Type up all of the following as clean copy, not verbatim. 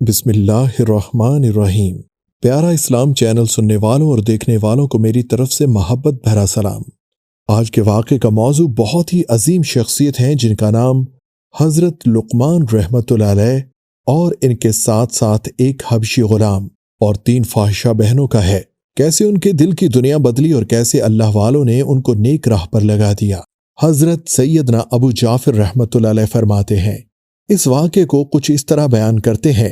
بسم اللہ الرحمن الرحیم۔ پیارا اسلام چینل سننے والوں اور دیکھنے والوں کو میری طرف سے محبت بھرا سلام۔ آج کے واقعے کا موضوع بہت ہی عظیم شخصیت ہیں جن کا نام حضرت لقمان رحمۃ اللہ علیہ اور ان کے ساتھ ساتھ ایک حبشی غلام اور 3 فاحشہ بہنوں کا ہے۔ کیسے ان کے دل کی دنیا بدلی اور کیسے اللہ والوں نے ان کو نیک راہ پر لگا دیا۔ حضرت سیدنا ابو جعفر رحمۃ اللہ علیہ فرماتے ہیں، اس واقعے کو کچھ اس طرح بیان کرتے ہیں۔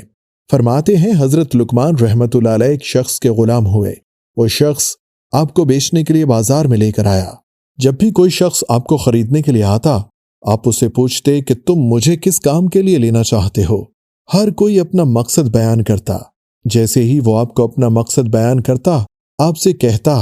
فرماتے ہیں حضرت لقمان رحمۃ اللہ علیہ ایک شخص کے غلام ہوئے۔ وہ شخص آپ کو بیچنے کے لیے بازار میں لے کر آیا۔ جب بھی کوئی شخص آپ کو خریدنے کے لیے آتا، آپ اسے پوچھتے کہ تم مجھے کس کام کے لیے لینا چاہتے ہو۔ ہر کوئی اپنا مقصد بیان کرتا۔ جیسے ہی وہ آپ کو اپنا مقصد بیان کرتا، آپ سے کہتا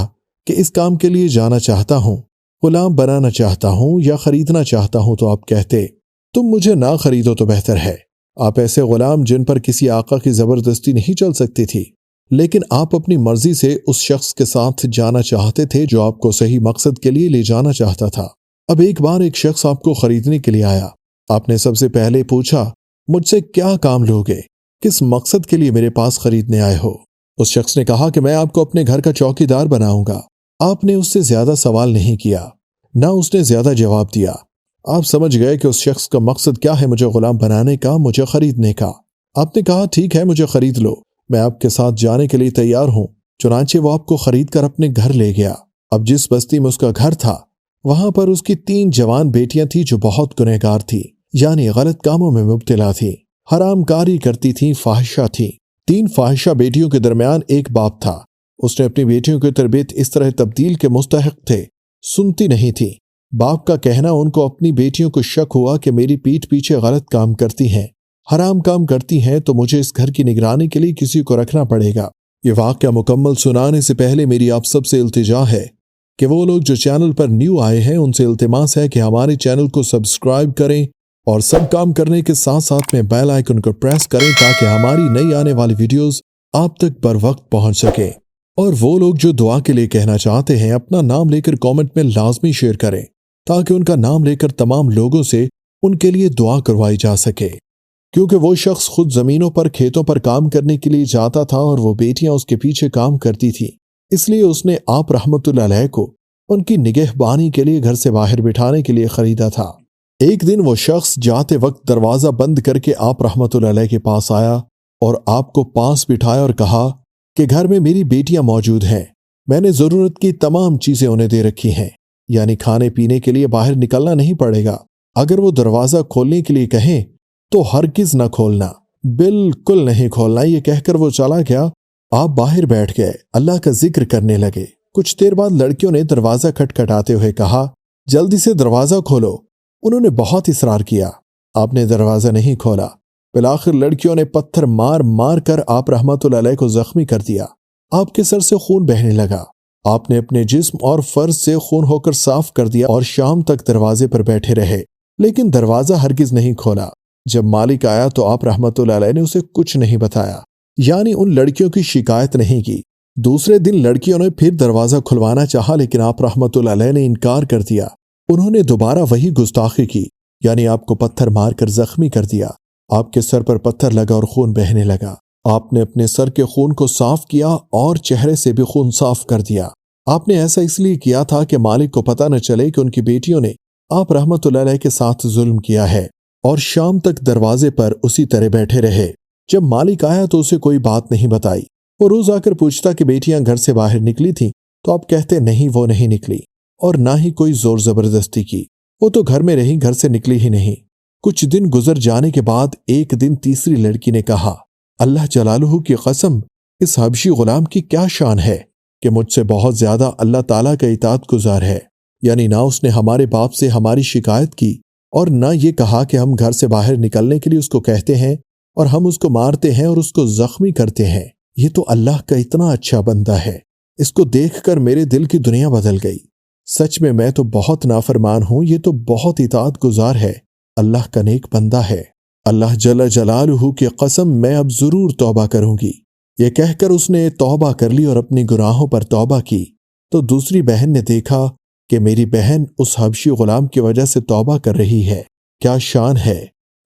کہ اس کام کے لیے جانا چاہتا ہوں، غلام بنانا چاہتا ہوں یا خریدنا چاہتا ہوں، تو آپ کہتے تم مجھے نہ خریدو تو بہتر ہے۔ آپ ایسے غلام جن پر کسی آقا کی زبردستی نہیں چل سکتی تھی، لیکن آپ اپنی مرضی سے اس شخص کے ساتھ جانا چاہتے تھے جو آپ کو صحیح مقصد کے لیے لے جانا چاہتا تھا۔ اب ایک بار ایک شخص آپ کو خریدنے کے لیے آیا۔ آپ نے سب سے پہلے پوچھا، مجھ سے کیا کام لوگے؟ کس مقصد کے لیے میرے پاس خریدنے آئے ہو؟ اس شخص نے کہا کہ میں آپ کو اپنے گھر کا چوکی دار بناؤں گا۔ آپ نے اس سے زیادہ سوال نہیں کیا، نہ اس نے زیادہ جواب دیا۔ آپ سمجھ گئے کہ اس شخص کا مقصد کیا ہے، مجھے غلام بنانے کا، مجھے خریدنے کا۔ آپ نے کہا ٹھیک ہے، مجھے خرید لو، میں آپ کے ساتھ جانے کے لیے تیار ہوں۔ چنانچہ وہ آپ کو خرید کر اپنے گھر لے گیا۔ اب جس بستی میں اس کا گھر تھا، وہاں پر اس کی 3 جوان بیٹیاں تھیں جو بہت گنہگار تھیں، یعنی غلط کاموں میں مبتلا تھیں، حرام کاری کرتی تھیں، فاحشہ تھیں۔ 3 فاحشہ بیٹیوں کے درمیان ایک باپ تھا۔ اس نے اپنی بیٹیوں کی تربیت اس طرح تبدیل کے مستحق تھے، سنتی نہیں تھی۔ باپ کا کہنا ان کو اپنی بیٹیوں کو شک ہوا کہ میری پیٹھ پیچھے غلط کام کرتی ہیں، حرام کام کرتی ہیں، تو مجھے اس گھر کی نگرانی کے لیے کسی کو رکھنا پڑے گا۔ یہ واقعہ مکمل سنانے سے پہلے میری آپ سب سے التجا ہے کہ وہ لوگ جو چینل پر نیو آئے ہیں ان سے التماس ہے کہ ہمارے چینل کو سبسکرائب کریں اور سب کام کرنے کے ساتھ ساتھ میں بیل آئیکن کو پریس کریں تاکہ ہماری نئی آنے والی ویڈیوز آپ تک بر وقت پہنچ سکیں۔ اور وہ لوگ جو دعا کے لیے کہنا چاہتے ہیں اپنا نام لے کر کامنٹ میں لازمی شیئر کریں تاکہ ان کا نام لے کر تمام لوگوں سے ان کے لیے دعا کروائی جا سکے، کیونکہ وہ شخص خود زمینوں پر کھیتوں پر کام کرنے کے لیے جاتا تھا اور وہ بیٹیاں اس کے پیچھے کام کرتی تھیں، اس لیے اس نے آپ رحمۃ اللہ علیہ کو ان کی نگہبانی کے لیے گھر سے باہر بٹھانے کے لیے خریدا تھا۔ ایک دن وہ شخص جاتے وقت دروازہ بند کر کے آپ رحمۃ اللہ علیہ کے پاس آیا اور آپ کو پاس بٹھایا اور کہا کہ گھر میں میری بیٹیاں موجود ہیں، میں نے ضرورت کی تمام چیزیں انہیں دے رکھی ہیں، یعنی کھانے پینے کے لیے باہر نکلنا نہیں پڑے گا۔ اگر وہ دروازہ کھولنے کے لیے کہیں تو ہرگز نہ کھولنا، بالکل نہیں کھولنا۔ یہ کہہ کر وہ چلا گیا۔ آپ باہر بیٹھ گئے، اللہ کا ذکر کرنے لگے۔ کچھ دیر بعد لڑکیوں نے دروازہ کھٹکھٹاتے ہوئے کہا، جلدی سے دروازہ کھولو۔ انہوں نے بہت اصرار کیا، آپ نے دروازہ نہیں کھولا۔ بالآخر لڑکیوں نے پتھر مار مار کر آپ رحمۃ اللہ علیہ کو زخمی کر دیا۔ آپ کے سر سے خون بہنے لگا۔ آپ نے اپنے جسم اور فرض سے خون ہو کر صاف کر دیا اور شام تک دروازے پر بیٹھے رہے، لیکن دروازہ ہرگز نہیں کھولا۔ جب مالک آیا تو آپ رحمۃ اللہ علیہ نے اسے کچھ نہیں بتایا، یعنی ان لڑکیوں کی شکایت نہیں کی۔ دوسرے دن لڑکیوں نے پھر دروازہ کھلوانا چاہا، لیکن آپ رحمۃ اللہ علیہ نے انکار کر دیا۔ انہوں نے دوبارہ وہی گستاخی کی، یعنی آپ کو پتھر مار کر زخمی کر دیا۔ آپ کے سر پر پتھر لگا اور خون بہنے لگا۔ آپ نے اپنے سر کے خون کو صاف کیا اور چہرے سے بھی خون صاف کر دیا۔ آپ نے ایسا اس لیے کیا تھا کہ مالک کو پتہ نہ چلے کہ ان کی بیٹیوں نے آپ رحمۃ اللہ علیہ کے ساتھ ظلم کیا ہے، اور شام تک دروازے پر اسی طرح بیٹھے رہے۔ جب مالک آیا تو اسے کوئی بات نہیں بتائی۔ وہ روز آ کر پوچھتا کہ بیٹیاں گھر سے باہر نکلی تھیں، تو آپ کہتے نہیں، وہ نہیں نکلی، اور نہ ہی کوئی زور زبردستی کی، وہ تو گھر میں رہی، گھر سے نکلی ہی نہیں۔ کچھ دن گزر جانے کے بعد ایک دن تیسری لڑکی نے کہا، اللہ جلالہ کی قسم، اس حبشی غلام کی کیا شان ہے کہ مجھ سے بہت زیادہ اللہ تعالیٰ کا اطاعت گزار ہے، یعنی نہ اس نے ہمارے باپ سے ہماری شکایت کی اور نہ یہ کہا کہ ہم گھر سے باہر نکلنے کے لیے اس کو کہتے ہیں اور ہم اس کو مارتے ہیں اور اس کو زخمی کرتے ہیں۔ یہ تو اللہ کا اتنا اچھا بندہ ہے، اس کو دیکھ کر میرے دل کی دنیا بدل گئی۔ سچ میں تو بہت نافرمان ہوں، یہ تو بہت اطاعت گزار ہے، اللہ کا نیک بندہ ہے۔ اللہ جل جلالہ کی قسم، میں اب ضرور توبہ کروں گی۔ یہ کہہ کر اس نے توبہ کر لی اور اپنی گناہوں پر توبہ کی۔ تو دوسری بہن نے دیکھا کہ میری بہن اس حبشی غلام کی وجہ سے توبہ کر رہی ہے، کیا شان ہے،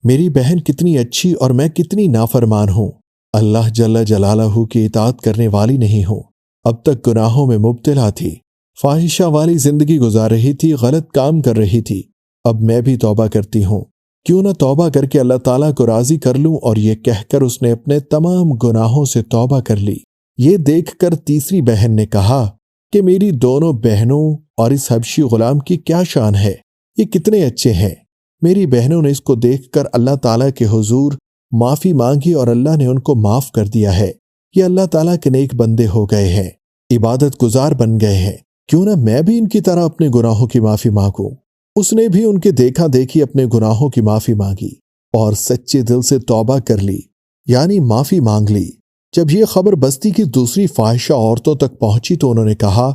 میری بہن کتنی اچھی اور میں کتنی نافرمان ہوں۔ اللہ جل جلالہ کی اطاعت کرنے والی نہیں ہوں۔ اب تک گناہوں میں مبتلا تھی، فاحشہ والی زندگی گزار رہی تھی، غلط کام کر رہی تھی۔ اب میں بھی توبہ کرتی ہوں، کیوں نہ توبہ کر کے اللہ تعالیٰ کو راضی کر لوں۔ اور یہ کہہ کر اس نے اپنے تمام گناہوں سے توبہ کر لی۔ یہ دیکھ کر تیسری بہن نے کہا کہ میری دونوں بہنوں اور اس حبشی غلام کی کیا شان ہے، یہ کتنے اچھے ہیں۔ میری بہنوں نے اس کو دیکھ کر اللہ تعالیٰ کے حضور معافی مانگی اور اللہ نے ان کو معاف کر دیا ہے۔ یہ اللہ تعالیٰ کے نیک بندے ہو گئے ہیں، عبادت گزار بن گئے ہیں، کیوں نہ میں بھی ان کی طرح اپنے گناہوں کی معافی مانگوں۔ اس نے بھی ان کے دیکھا دیکھی اپنے گناہوں کی معافی مانگی اور سچے دل سے توبہ کر لی، یعنی معافی مانگ لی۔ جب یہ خبر بستی کی دوسری فاحشہ عورتوں تک پہنچی تو انہوں نے کہا،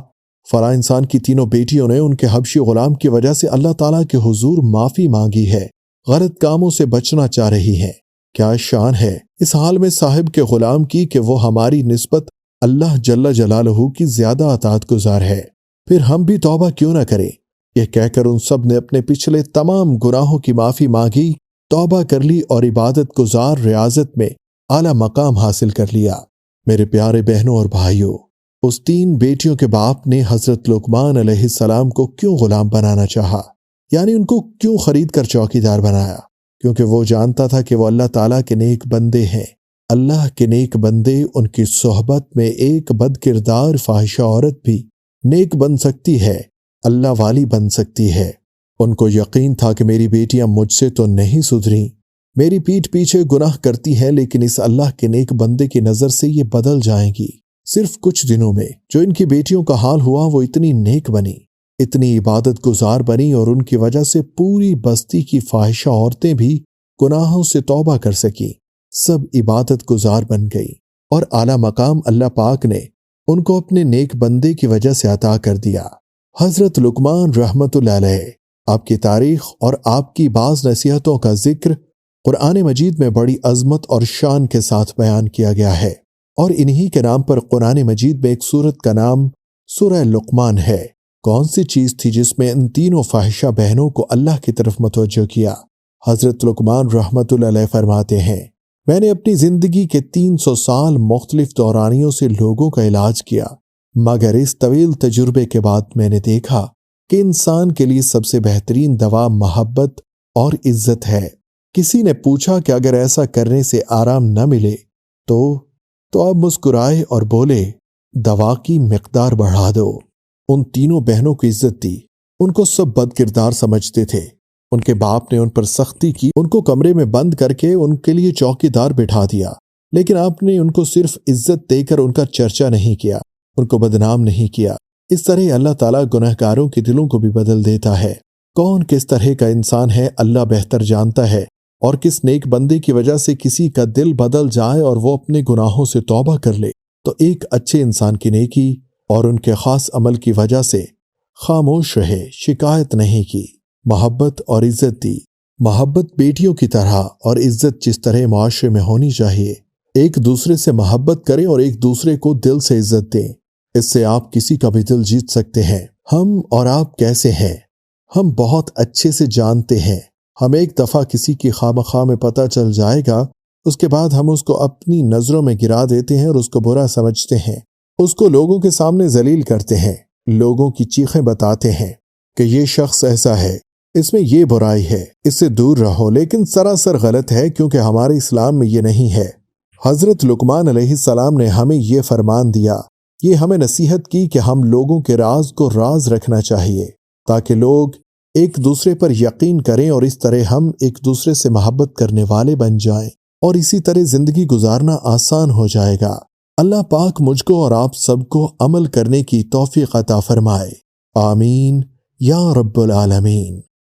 فلاں انسان کی تینوں بیٹیوں نے ان کے حبشی غلام کی وجہ سے اللہ تعالیٰ کے حضور معافی مانگی ہے، غلط کاموں سے بچنا چاہ رہی ہیں۔ کیا شان ہے اس حال میں صاحب کے غلام کی کہ وہ ہماری نسبت اللہ جل جلالہ کی زیادہ اطاعت گزار ہے، پھر ہم بھی توبہ کیوں نہ کریں۔ یہ کہہ کر ان سب نے اپنے پچھلے تمام گناہوں کی معافی مانگی، توبہ کر لی اور عبادت گزار ریاضت میں اعلیٰ مقام حاصل کر لیا۔ میرے پیارے بہنوں اور بھائیوں، اس تین بیٹیوں کے باپ نے حضرت لقمان علیہ السلام کو کیوں غلام بنانا چاہا، یعنی ان کو کیوں خرید کر چوکیدار بنایا؟ کیونکہ وہ جانتا تھا کہ وہ اللہ تعالیٰ کے نیک بندے ہیں۔ اللہ کے نیک بندے، ان کی صحبت میں ایک بد کردار فاحشہ عورت بھی نیک بن سکتی ہے، اللہ والی بن سکتی ہے۔ ان کو یقین تھا کہ میری بیٹیاں مجھ سے تو نہیں سدھریں، میری پیٹھ پیچھے گناہ کرتی ہیں، لیکن اس اللہ کے نیک بندے کی نظر سے یہ بدل جائیں گی۔ صرف کچھ دنوں میں جو ان کی بیٹیوں کا حال ہوا، وہ اتنی نیک بنی، اتنی عبادت گزار بنی، اور ان کی وجہ سے پوری بستی کی فاحشہ عورتیں بھی گناہوں سے توبہ کر سکیں، سب عبادت گزار بن گئی، اور اعلیٰ مقام اللہ پاک نے ان کو اپنے نیک بندے کی وجہ سے عطا کر دیا۔ حضرت لقمان رحمت اللہ علیہ، آپ کی تاریخ اور آپ کی بعض نصیحتوں کا ذکر قرآن مجید میں بڑی عظمت اور شان کے ساتھ بیان کیا گیا ہے، اور انہی کے نام پر قرآن مجید میں ایک سورت کا نام سورہ لقمان ہے۔ کون سی چیز تھی جس میں ان تینوں فاحشہ بہنوں کو اللہ کی طرف متوجہ کیا؟ حضرت لقمان رحمت اللہ علیہ فرماتے ہیں، میں نے اپنی زندگی کے 300 سال مختلف دورانیوں سے لوگوں کا علاج کیا، مگر اس طویل تجربے کے بعد میں نے دیکھا کہ انسان کے لیے سب سے بہترین دوا محبت اور عزت ہے۔ کسی نے پوچھا کہ اگر ایسا کرنے سے آرام نہ ملے تو آپ مسکرائے اور بولے، دوا کی مقدار بڑھا دو۔ ان تینوں بہنوں کی عزت دی، ان کو سب بد کردار سمجھتے تھے۔ ان کے باپ نے ان پر سختی کی، ان کو کمرے میں بند کر کے ان کے لیے چوکیدار بٹھا دیا، لیکن آپ نے ان کو صرف عزت دے کر ان کا چرچا نہیں کیا، ان کو بدنام نہیں کیا۔ اس طرح اللہ تعالیٰ گنہگاروں کے دلوں کو بھی بدل دیتا ہے۔ کون کس طرح کا انسان ہے اللہ بہتر جانتا ہے، اور کس نیک بندے کی وجہ سے کسی کا دل بدل جائے اور وہ اپنے گناہوں سے توبہ کر لے تو ایک اچھے انسان کی نیکی اور ان کے خاص عمل کی وجہ سے خاموش رہے، شکایت نہیں کی، محبت اور عزت دی۔ محبت بیٹیوں کی طرح اور عزت جس طرح معاشرے میں ہونی چاہیے، ایک دوسرے سے محبت کریں اور ایک دوسرے کو دل سے عزت دیں، اس سے آپ کسی کا بھی دل جیت سکتے ہیں۔ ہم اور آپ کیسے ہیں ہم بہت اچھے سے جانتے ہیں۔ ہم ایک دفعہ کسی کی خواہ میں پتہ چل جائے گا، اس کے بعد ہم اس کو اپنی نظروں میں گرا دیتے ہیں اور اس کو برا سمجھتے ہیں، اس کو لوگوں کے سامنے ذلیل کرتے ہیں، لوگوں کی چیخیں بتاتے ہیں کہ یہ شخص ایسا ہے، اس میں یہ برائی ہے، اس سے دور رہو، لیکن سراسر غلط ہے، کیونکہ ہمارے اسلام میں یہ نہیں ہے۔ حضرت لقمان علیہ السلام نے ہمیں یہ فرمان دیا، یہ ہمیں نصیحت کی کہ ہم لوگوں کے راز کو راز رکھنا چاہیے تاکہ لوگ ایک دوسرے پر یقین کریں، اور اس طرح ہم ایک دوسرے سے محبت کرنے والے بن جائیں، اور اسی طرح زندگی گزارنا آسان ہو جائے گا۔ اللہ پاک مجھ کو اور آپ سب کو عمل کرنے کی توفیق عطا فرمائے، آمین یا رب العالمین۔